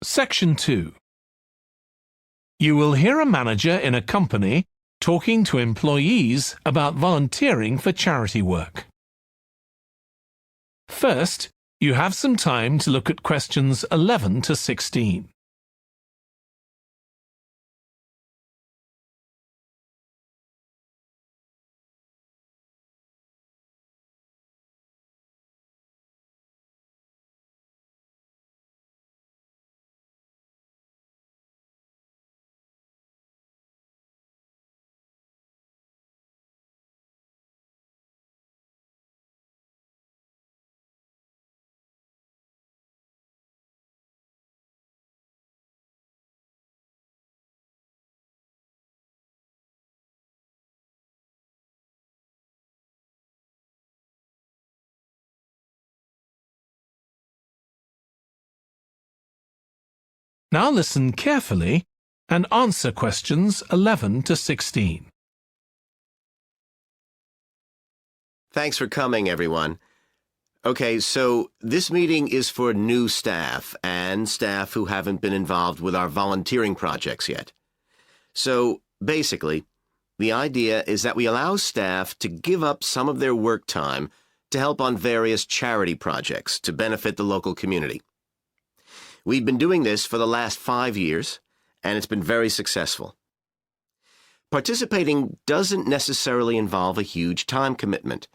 Section 2. You will hear a manager in a company talking to employees about volunteering for charity work. First, you have some time to look at questions 11 to 16. Now listen carefully and answer questions 11 to 16. Thanks for coming, everyone. Okay, so this meeting is for new staff and staff who haven't been involved with our volunteering projects yet. So, basically, the idea is that we allow staff to give up some of their work time to help on various charity projects to benefit the local community. We've been doing this for the last 5 years, and it's been very successful. Participating doesn't necessarily involve a huge time commitment.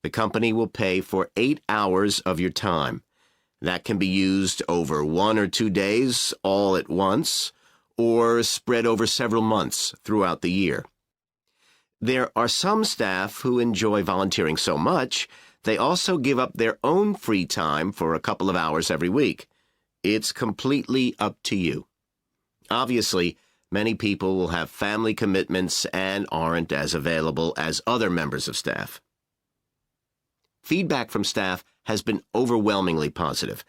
The company will pay for 8 hours of your time. That can be used over 1 or 2 days all at once, or spread over several months throughout the year. There are some staff who enjoy volunteering so much, they also give up their own free time for a couple of hours every week. It's completely up to you. Obviously, many people will have family commitments and aren't as available as other members of staff. Feedback from staff has been overwhelmingly positive.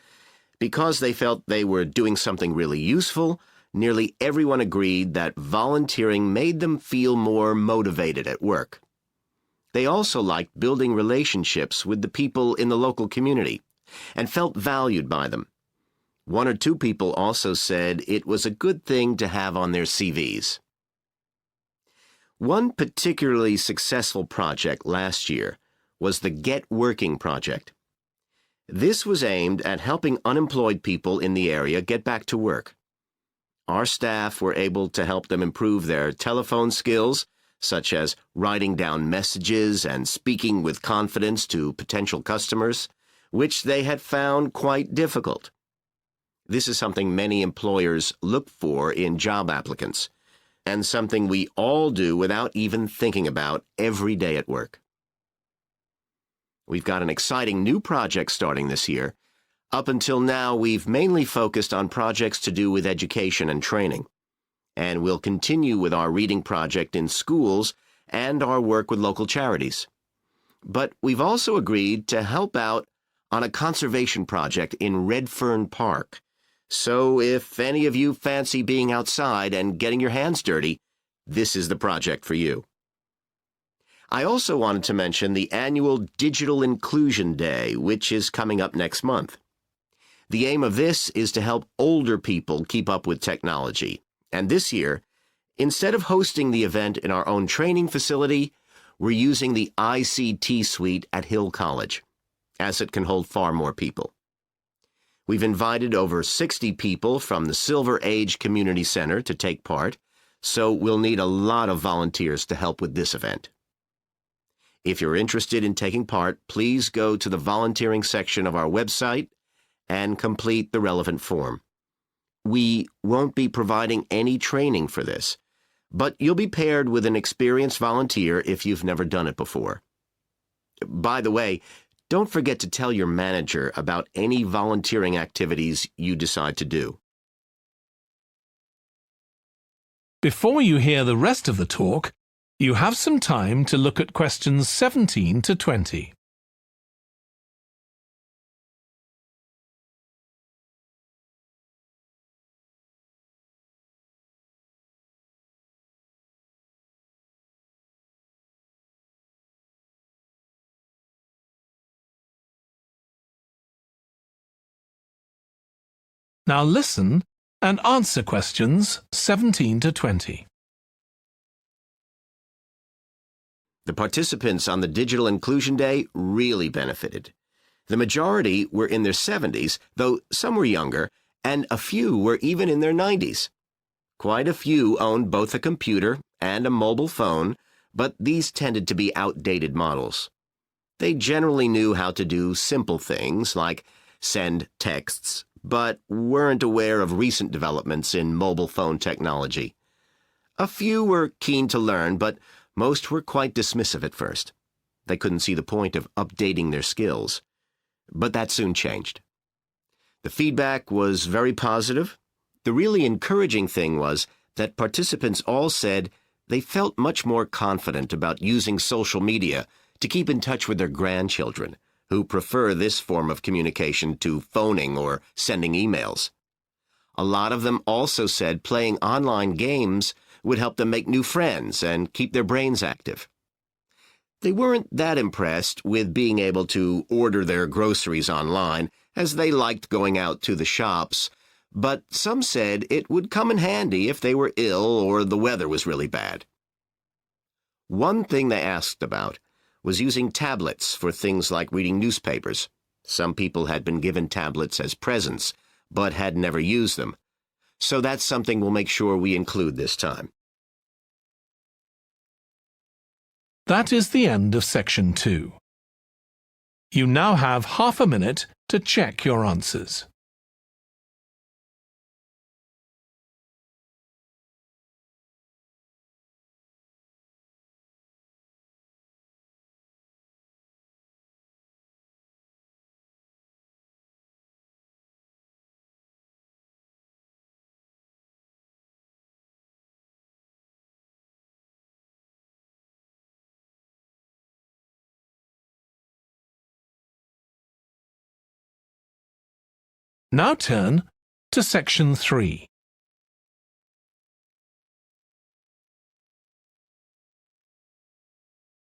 Because they felt they were doing something really useful, nearly everyone agreed that volunteering made them feel more motivated at work. They also liked building relationships with the people in the local community and felt valued by them. 1 or 2 people also said it was a good thing to have on their CVs. One particularly successful project last year was the Get Working project. This was aimed at helping unemployed people in the area get back to work. Our staff were able to help them improve their telephone skills, such as writing down messages and speaking with confidence to potential customers, which they had found quite difficult. This is something many employers look for in job applicants, and something we all do without even thinking about every day at work. We've got an exciting new project starting this year. Up until now, we've mainly focused on projects to do with education and training, and we'll continue with our reading project in schools and our work with local charities. But we've also agreed to help out on a conservation project in Redfern Park. So if any of you fancy being outside and getting your hands dirty, this is the project for you. I also wanted to mention the annual Digital Inclusion Day, which is coming up next month. The aim of this is to help older people keep up with technology. And this year, instead of hosting the event in our own training facility, we're using the ICT suite at Hill College, as it can hold far more people. We've invited over 60 people from the Silver Age Community Center to take part, so we'll need a lot of volunteers to help with this event. If you're interested in taking part, please go to the volunteering section of our website and complete the relevant form. We won't be providing any training for this, but you'll be paired with an experienced volunteer if you've never done it before. By the way, don't forget to tell your manager about any volunteering activities you decide to do. Before you hear the rest of the talk, you have some time to look at questions 17 to 20. Now listen and answer questions 17 to 20. The participants on the Digital Inclusion Day really benefited. The majority were in their 70s, though some were younger, and a few were even in their 90s. Quite a few owned both a computer and a mobile phone, but these tended to be outdated models. They generally knew how to do simple things like send texts, but weren't aware of recent developments in mobile phone technology. A few were keen to learn, but most were quite dismissive at first. They couldn't see the point of updating their skills. But that soon changed. The feedback was very positive. The really encouraging thing was that participants all said they felt much more confident about using social media to keep in touch with their grandchildren, who prefer this form of communication to phoning or sending emails. A lot of them also said playing online games would help them make new friends and keep their brains active. They weren't that impressed with being able to order their groceries online, as they liked going out to the shops, but some said it would come in handy if they were ill or the weather was really bad. One thing they asked about was using tablets for things like reading newspapers. Some people had been given tablets as presents, but had never used them. So that's something we'll make sure we include this time. That is the end of Section 2. You now have half a minute to check your answers. Now turn to Section 3.